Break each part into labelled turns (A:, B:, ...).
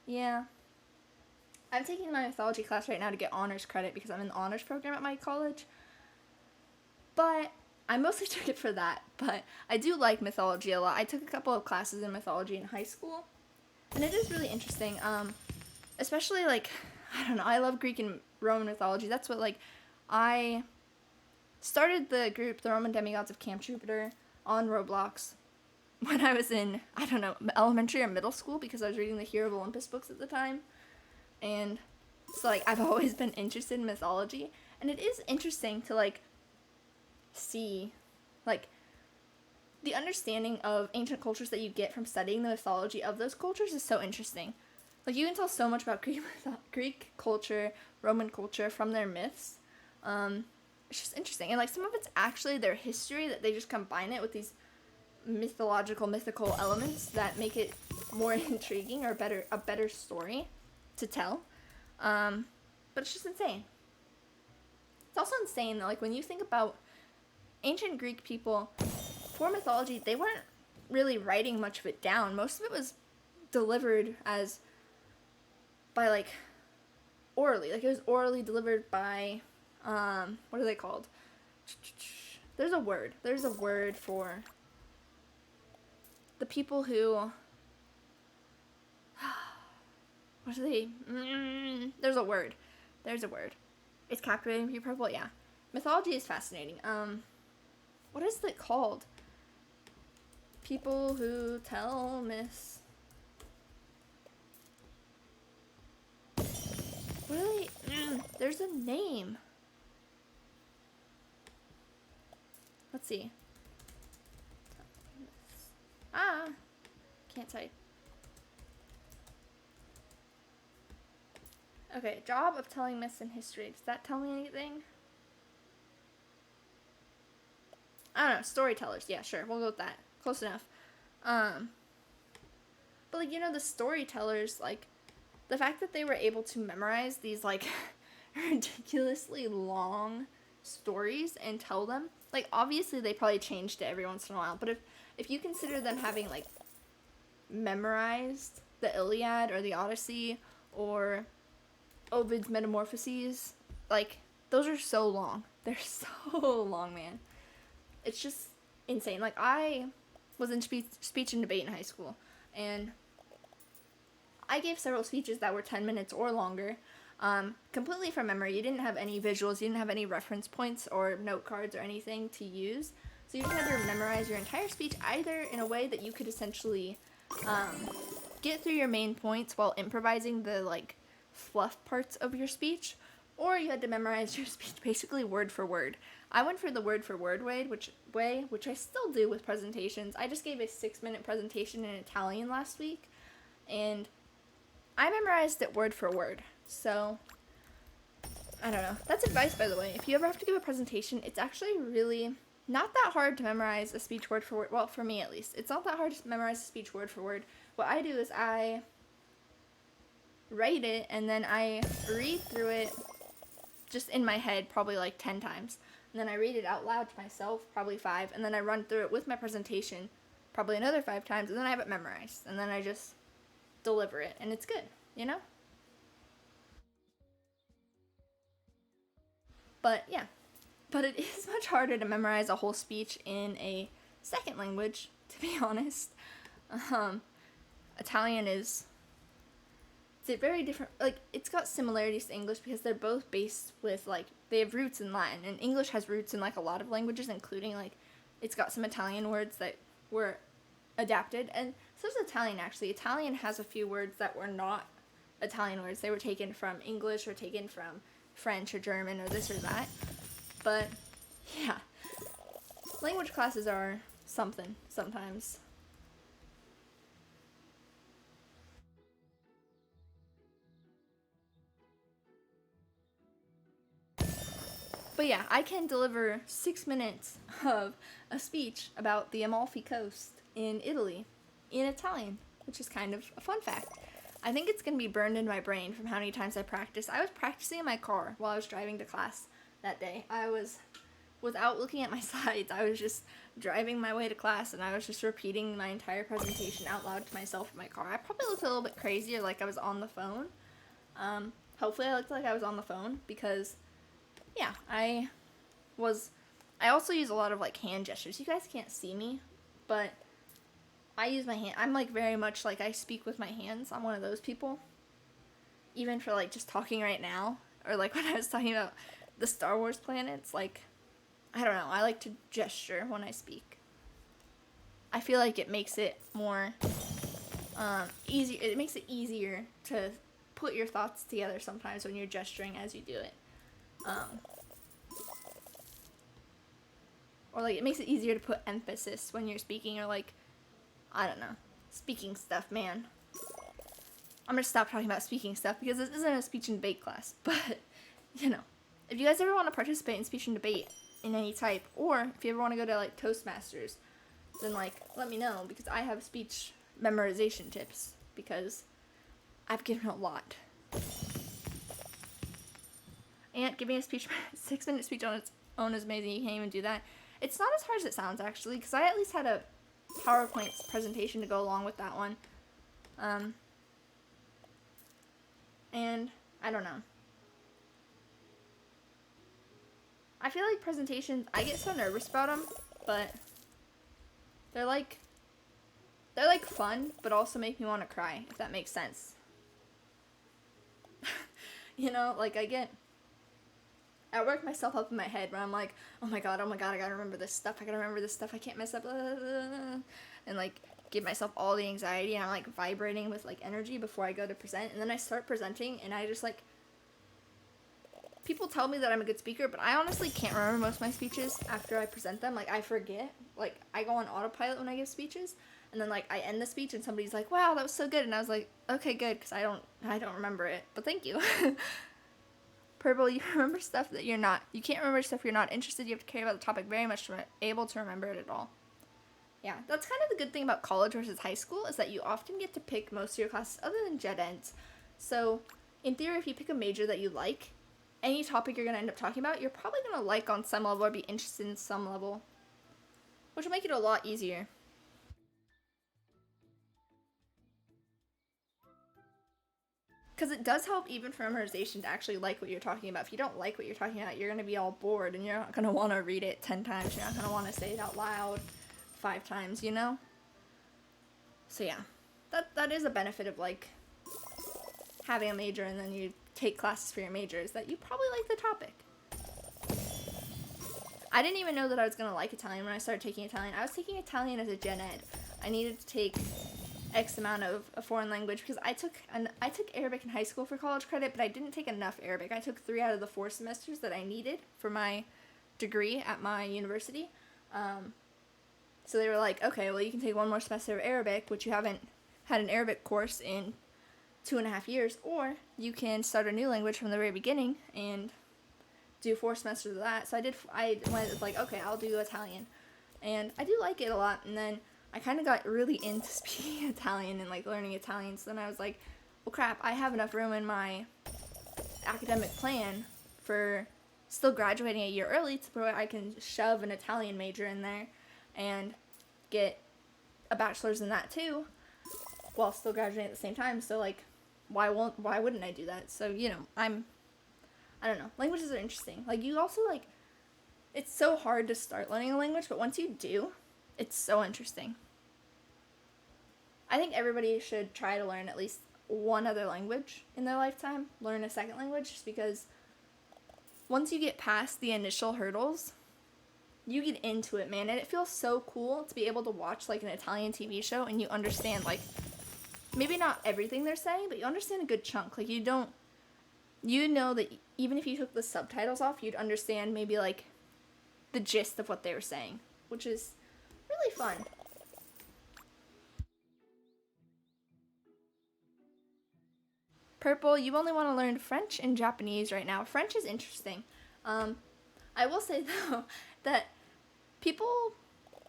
A: Yeah. I'm taking my mythology class right now to get honors credit because I'm in the honors program at my college. But I mostly took it for that. But I do like mythology a lot. I took a couple of classes in mythology in high school, and it is really interesting. Especially like, I don't know, I love Greek and Roman mythology. That's what like I started the group, the Roman Demigods of Camp Jupiter, on Roblox when I was in, I don't know, elementary or middle school because I was reading the Hero of Olympus books at the time. And so like I've always been interested in mythology, and it is interesting to like see like the understanding of ancient cultures that you get from studying the mythology of those cultures is so interesting. Like you can tell so much about Greek culture, Roman culture from their myths. It's just interesting, and like some of it's actually their history that they just combine it with these mythical elements that make it more intriguing or a better story to tell. But it's just insane. It's also insane that like when you think about ancient Greek people for mythology, they weren't really writing much of it down. Most of it was delivered as by like orally. Like it was orally delivered by what are they called? There's a word. There's a word for the people who what are they? There's a word. There's a word. It's captivating people. Yeah. Mythology is fascinating. What is it called? People who tell myths. Really? There's a name. Let's see. Can't type. Okay, job of telling myths in history. Does that tell me anything? I don't know. Storytellers. Yeah, sure. We'll go with that. Close enough. But like, you know, the storytellers, like, the fact that they were able to memorize these, like, ridiculously long stories and tell them, like, obviously they probably changed it every once in a while, but if you consider them having, like, memorized the Iliad or the Odyssey or Ovid's Metamorphoses, like, those are so long. They're so long, man. It's just insane. Like, I was in speech and debate in high school, and I gave several speeches that were 10 minutes or longer, completely from memory. You didn't have any visuals, you didn't have any reference points or note cards or anything to use. So you just had to memorize your entire speech either in a way that you could essentially get through your main points while improvising the like fluff parts of your speech, or you had to memorize your speech basically word for word. I went for the word for word which I still do with presentations. I just gave a 6-minute presentation in Italian last week, and I memorized it word for word. So, I don't know. That's advice, by the way. If you ever have to give a presentation, it's actually really not that hard to memorize a speech word for word. Well, for me at least. It's not that hard to memorize a speech word for word. What I do is I write it and then I read through it just in my head probably like 10 times. And then I read it out loud to myself, probably 5. And then I run through it with my presentation probably another 5 times. And then I have it memorized. And then I just deliver it. And it's good, you know? But yeah. But it is much harder to memorize a whole speech in a second language, to be honest. Italian is it's very different. Like, it's got similarities to English because they're both based with, like, they have roots in Latin. And English has roots in, like, a lot of languages, including, like, it's got some Italian words that were adapted. And so does Italian, actually. Italian has a few words that were not Italian words. They were taken from English or taken from French or German or this or that. But, yeah. Language classes are something sometimes. But yeah, I can deliver 6 minutes of a speech about the Amalfi Coast in Italy in Italian, which is kind of a fun fact. I think it's going to be burned in my brain from how many times I practiced. I was practicing in my car while I was driving to class that day. I was without looking at my slides, I was just driving my way to class and I was just repeating my entire presentation out loud to myself in my car. I probably looked a little bit crazy or like I was on the phone. Hopefully I looked like I was on the phone because, yeah, I also use a lot of like hand gestures. You guys can't see me, but I use my hand. I'm like very much like I speak with my hands. I'm one of those people. Even for like just talking right now, or like when I was talking about the Star Wars planets, like, I don't know, I like to gesture when I speak. I feel like it makes it more easy. It makes it easier to put your thoughts together sometimes when you're gesturing as you do it. Or like it makes it easier to put emphasis when you're speaking, or like, I don't know, speaking stuff, man. I'm gonna stop talking about speaking stuff because this isn't a speech and debate class, but, you know, if you guys ever want to participate in speech and debate in any type, or if you ever want to go to like Toastmasters, then like let me know, because I have speech memorization tips, because I've given a lot. And giving a speech, 6-minute speech on its own is amazing. You can't even do that. It's not as hard as it sounds, actually, because I at least had a PowerPoint presentation to go along with that one. And I don't know. I feel like presentations, I get so nervous about them, but they're like fun, but also make me want to cry, if that makes sense. You know, like I work myself up in my head where I'm like, oh my god, I gotta remember this stuff, I can't mess up, blah, blah, blah, and like give myself all the anxiety, and I'm like vibrating with like energy before I go to present, and then I start presenting, and I just like, people tell me that I'm a good speaker, but I honestly can't remember most of my speeches after I present them. Like, I forget, like I go on autopilot when I give speeches, and then like I end the speech and somebody's like, wow, that was so good, and I was like, okay, good, because I don't remember it, but thank you. Purple, you remember stuff that you can't remember stuff you're not interested. You have to care about the topic very much to be able to remember it at all. Yeah, that's kind of the good thing about college versus high school, is that you often get to pick most of your classes other than gen eds. So in theory, if you pick a major that you like, any topic you're going to end up talking about, you're probably going to like on some level or be interested in some level, which will make it a lot easier. Because it does help even for memorization to actually like what you're talking about. If you don't like what you're talking about, you're going to be all bored and you're not going to want to read it 10 times. You're not going to want to say it out loud 5 times, you know? So yeah, that is a benefit of like having a major and then you take classes for your major, is that you probably like the topic. I didn't even know that I was going to like Italian when I started taking Italian. I was taking Italian as a gen ed. I needed to take X amount of a foreign language because I took Arabic in high school for college credit, but I didn't take enough Arabic. I took 3 out of the 4 semesters that I needed for my degree at my university. So they were like, okay, well, you can take 1 more semester of Arabic, which you haven't had an Arabic course in 2.5 years, or you can start a new language from the very beginning and do 4 semesters of that. So I went like, okay, I'll do Italian, and I do like it a lot. And then I kind of got really into speaking Italian and like learning Italian. So then I was like, well, crap, I have enough room in my academic plan for still graduating a year early to where I can shove an Italian major in there and get a bachelor's in that too, while still graduating at the same time. So like, why wouldn't I do that? So, you know, I don't know. Languages are interesting. Like, you also like, it's so hard to start learning a language, but once you do, it's so interesting. I think everybody should try to learn at least one other language in their lifetime. Learn a second language, just because once you get past the initial hurdles, you get into it, man. And it feels so cool to be able to watch like an Italian TV show and you understand like, maybe not everything they're saying, but you understand a good chunk. Like, you know that even if you took the subtitles off, you'd understand maybe like the gist of what they were saying, which is really fun. Purple, you only want to learn French and Japanese right now. French is interesting. I will say though that people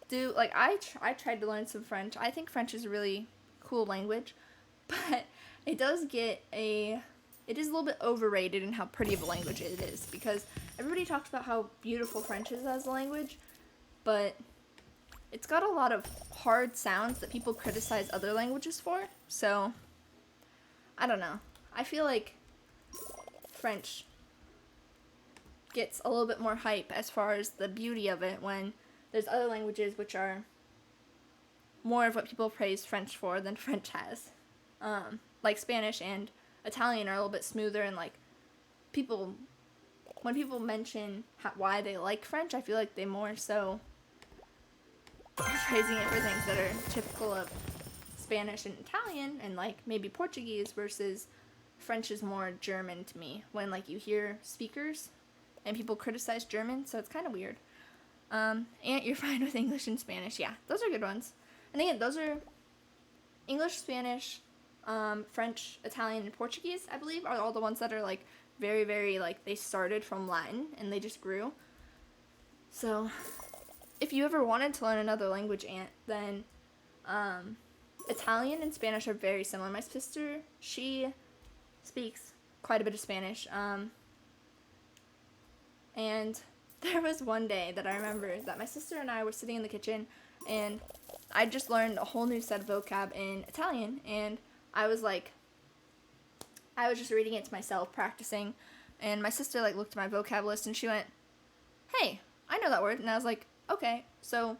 A: do, like, I tried to learn some French. I think French is a really cool language, but it is a little bit overrated in how pretty of a language it is, because everybody talks about how beautiful French is as a language, but it's got a lot of hard sounds that people criticize other languages for. So, I don't know. I feel like French gets a little bit more hype as far as the beauty of it when there's other languages which are more of what people praise French for than French has. Like Spanish and Italian are a little bit smoother, and like when people mention why they like French, I feel like they more so are praising it for things that are typical of Spanish and Italian and like maybe Portuguese, versus French is more German to me when like you hear speakers and people criticize German, so it's kind of weird. And you're fine with English and Spanish. Yeah, those are good ones. And again, those are English, Spanish, French, Italian, and Portuguese, I believe, are all the ones that are like very, very like they started from Latin and they just grew. So if you ever wanted to learn another language, Aunt, then Italian and Spanish are very similar. My sister, she speaks quite a bit of Spanish. And there was one day that I remember that my sister and I were sitting in the kitchen, and I just learned a whole new set of vocab in Italian, and I was just reading it to myself, practicing, and my sister like looked at my vocab list and she went, "Hey, I know that word." And I was like, "Okay, so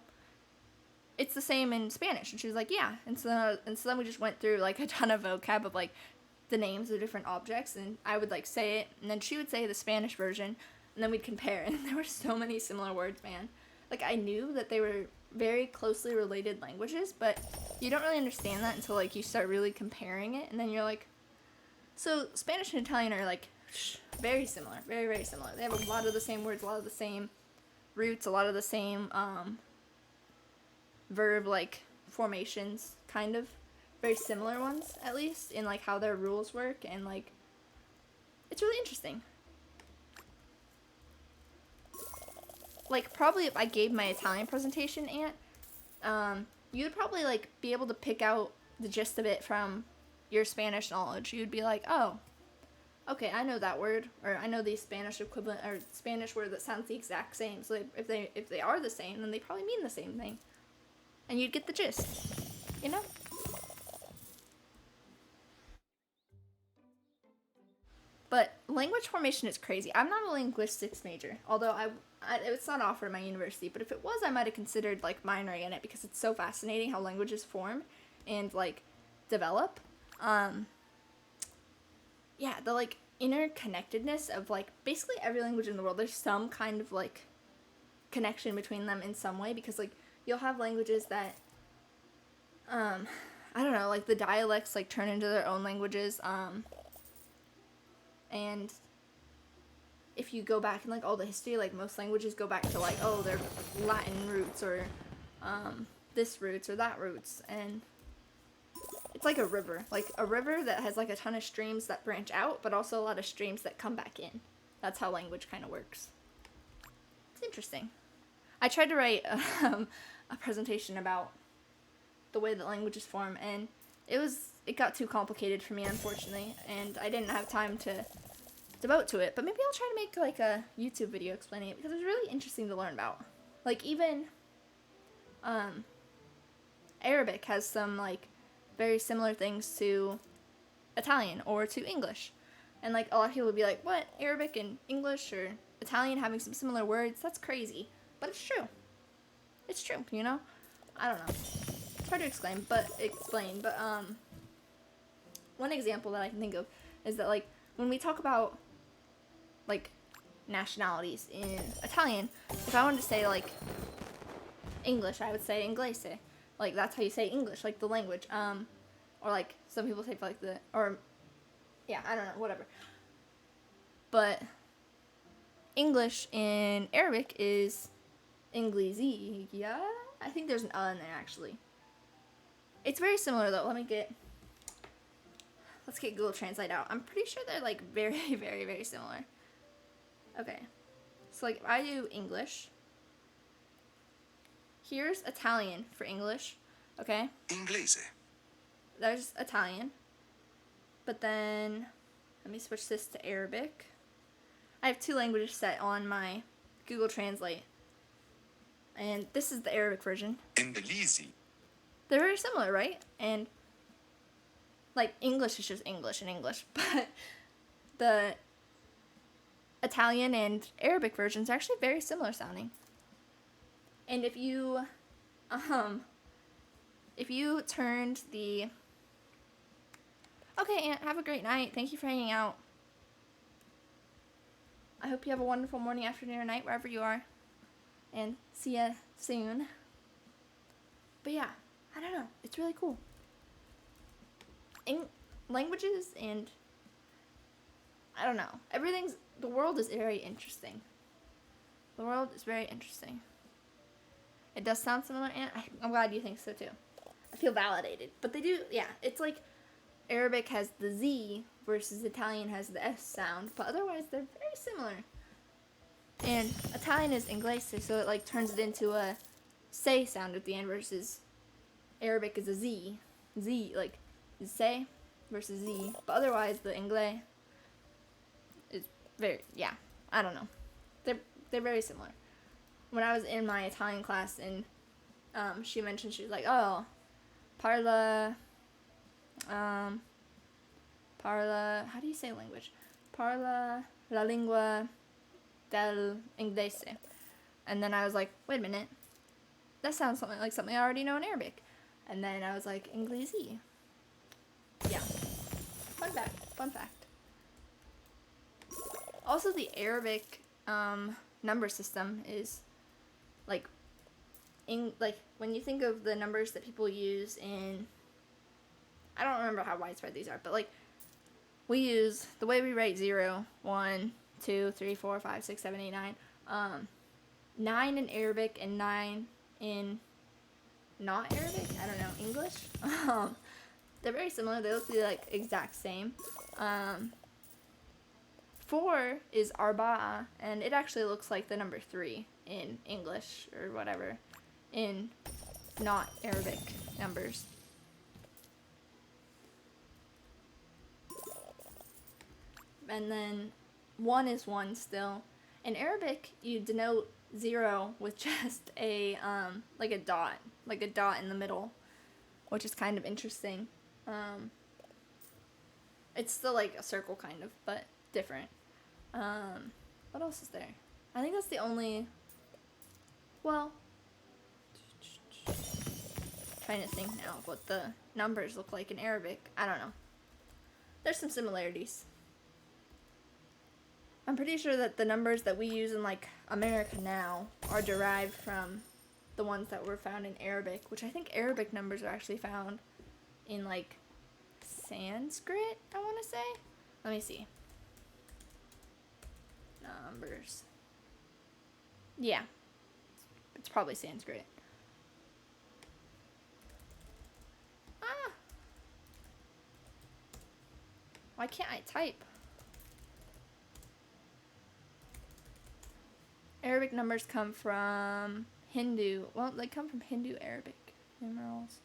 A: it's the same in Spanish." And she was like, "Yeah." And so then we just went through like a ton of vocab of like the names of different objects, and I would like say it, and then she would say the Spanish version, and then we'd compare, and there were so many similar words, man. Like, I knew that they were very closely related languages, but you don't really understand that until like you start really comparing it, and then you're like, so Spanish and Italian are like very similar, very, very similar. They have a lot of the same words, a lot of the same roots, a lot of the same verb like formations, kind of very similar ones, at least in like how their rules work, and like it's really interesting. Like, probably if I gave my Italian presentation, Aunt, you'd probably like be able to pick out the gist of it from your Spanish knowledge. You'd be like, oh, okay, I know that word, or I know the Spanish equivalent, or Spanish word that sounds the exact same. So if they are the same, then they probably mean the same thing, and you'd get the gist, you know? But language formation is crazy. I'm not a linguistics major, although it's not offered at my university. But if it was, I might have considered like minoring in it, because it's so fascinating how languages form and like develop. Yeah, the like interconnectedness of like basically every language in the world. There's some kind of like connection between them in some way, because like you'll have languages that I don't know, like the dialects like turn into their own languages. And if you go back in like all the history, like most languages go back to like, oh, their Latin roots, or this roots or that roots, and it's like a river that has like a ton of streams that branch out, but also a lot of streams that come back in. That's how language kind of works. It's interesting. I tried to write a presentation about the way that languages form, and it got too complicated for me, unfortunately, and I didn't have time to devote to it. But maybe I'll try to make like a YouTube video explaining it, because it's really interesting to learn about. Like, even Arabic has some like very similar things to Italian or to English, and like a lot of people would be like, what, Arabic and English or Italian having some similar words? That's crazy. But it's true. It's true, you know? I don't know. It's hard to explain, but one example that I can think of is that like when we talk about like nationalities in Italian, if I wanted to say like English, I would say inglese. Like, that's how you say English, like the language. Or like some people say like yeah, I don't know, whatever. But English in Arabic is Inglesi. Yeah, I think there's an in there actually. It's very similar though. Let's get Google Translate out. I'm pretty sure they're like very, very, very similar. Okay. So like if I do English, here's Italian for English, okay?
B: Inglese.
A: There's Italian. But then let me switch this to Arabic. I have 2 languages set on my Google Translate. And this is the Arabic version.
B: إنجليزي.
A: They're very similar, right? And like English is just English and English, but the Italian and Arabic versions are actually very similar sounding. And if you turned the... Okay, Aunt, have a great night. Thank you for hanging out. I hope you have a wonderful morning, afternoon, or night, wherever you are. And see ya soon. But yeah, I don't know. It's really cool. Languages and... I don't know. The world is very interesting. The world is very interesting. It does sound similar, and I'm glad you think so too. I feel validated. But they do, yeah. It's like Arabic has the Z versus Italian has the S sound, but otherwise they're very similar. And Italian is inglese, so it like turns it into a say sound at the end versus Arabic is a Z. Z, like say versus Z. But otherwise the inglés is very, yeah, I don't know. They're very similar. When I was in my Italian class and she mentioned, she was like, oh, parla, how do you say language? Parla la lingua del inglese. And then I was like, wait a minute. That sounds something like something I already know in Arabic. And then I was like, inglesi. Yeah. Fun fact. Also, the Arabic number system is like when you think of the numbers that people use in, I don't remember how widespread these are, but like we use the way we write 0, 1, 2, 3, 4, 5, 6, 7, 8, 9. 9 in Arabic and 9 in not Arabic, I don't know, English. They're very similar. They look the like exact same. 4 is arba'a, and it actually looks like the number 3 in English or whatever in not Arabic numbers. And then 1 is 1 still. In Arabic, you denote 0 with just a like a dot in the middle, which is kind of interesting. It's still like a circle kind of, but different. What else is there? I think that's the only, well, trying to think now of what the numbers look like in Arabic. I don't know. There's some similarities. I'm pretty sure that the numbers that we use in like America now are derived from the ones that were found in Arabic, which I think Arabic numbers are actually found in like Sanskrit, I want to say. Let me see. Numbers. Yeah. It's probably Sanskrit. Ah! Why can't I type? Arabic numbers come from Hindu. Well, they come from Hindu Arabic numerals.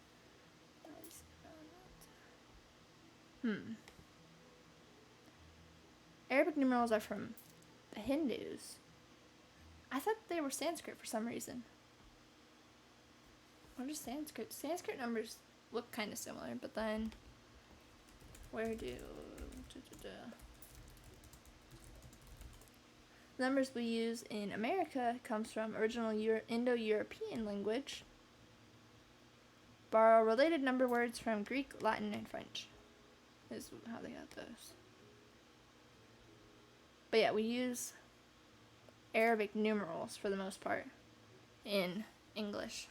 A: Arabic numerals are from the Hindus. I thought they were Sanskrit for some reason. What is Sanskrit? Sanskrit numbers look kind of similar, but then where do the numbers we use in America comes from original Indo-European language. Borrow related number words from Greek, Latin, and French. Is how they got those. But yeah, we use Arabic numerals for the most part in English.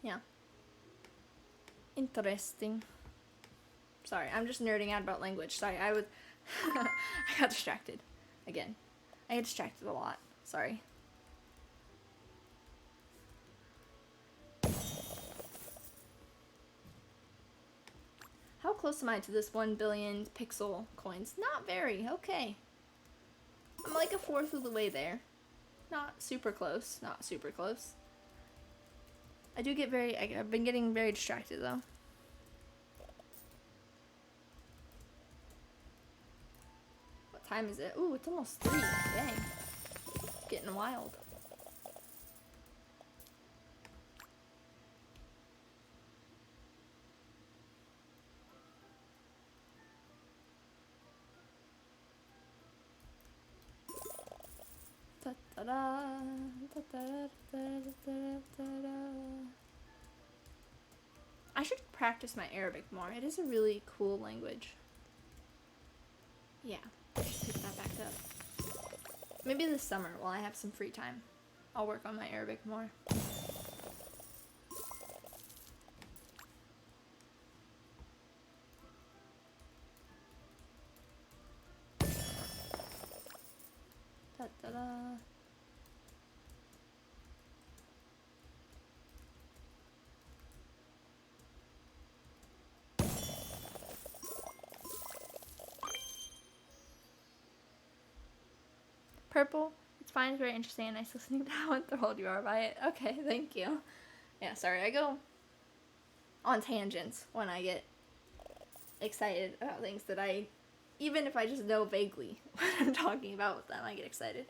A: Yeah. Interesting. Sorry, I'm just nerding out about language. Sorry, I got distracted. Again. I get distracted a lot. Sorry. How close am I to this 1 billion pixel coins? Not very. Okay. I'm like a fourth of the way there. Not super close. Not super close. I do get I've been getting very distracted though. What time is it? Ooh, it's almost 3. Dang. Getting wild. I should practice my Arabic more. It is a really cool language. Yeah, pick that back up. Maybe this summer while I have some free time, I'll work on my Arabic more. Ta-da-da. Purple, it's fine, it's very interesting and nice listening to how enthralled you are by it. Okay, thank you. Yeah, sorry, I go on tangents when I get excited about things that even if I just know vaguely what I'm talking about with them, I get excited.